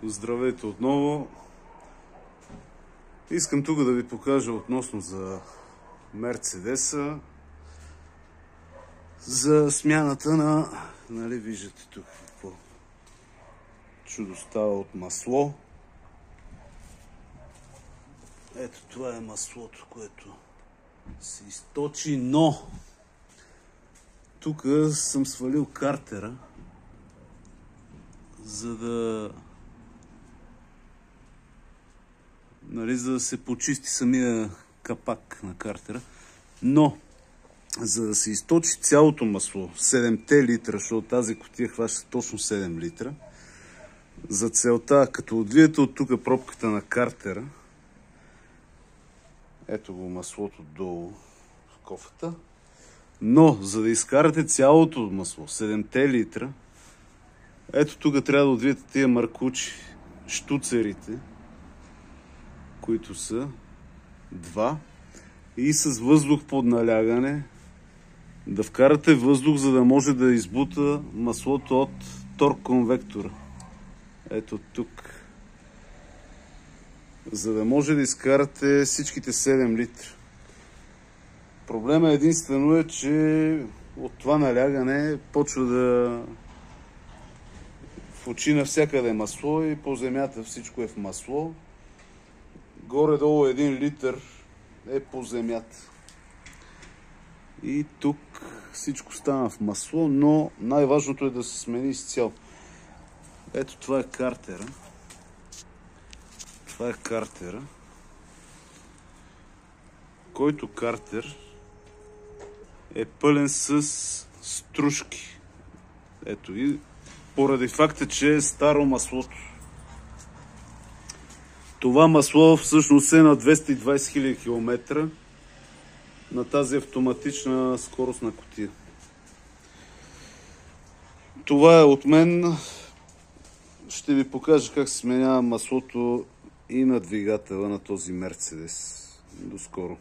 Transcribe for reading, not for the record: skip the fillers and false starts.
Здравейте отново. Искам тук да ви покажа относно за Мерцедеса, за смяната на, нали виждате тук какво чудо става от масло. Ето това е маслото, което се източи, но тук съм свалил картера, за да се почисти самия капак на картера. Но, за да се източи цялото масло, 7 литра, защото тази кутия хваща точно 7 литра, за целта, като отвиете от тук пробката на картера, ето го маслото долу в кофата, но за да изкарате цялото масло, 7 литра, ето тук трябва да отвиете тия маркучи, штуцерите, които са 2, и с въздух под налягане да вкарате въздух, за да може да избута маслото от торк конвектора. Ето тук. За да може да изкарате всичките 7 литра. Проблема единствено е, че от това налягане почва да в очи навсякъде е масло и по земята всичко е в масло. Горе-долу 1 литър е по земята. И тук всичко стана в масло, но най-важното е да се смени изцяло. Ето това е картера. Това е картера, който картер е пълен с стружки. Ето, и поради факта, че е старо маслото. Това масло всъщност е на 220 000 км на тази автоматична скоростна кутия. Това е от мен. Ще ви покажа как се сменява маслото и на двигателя на този Мерцедес. До скоро!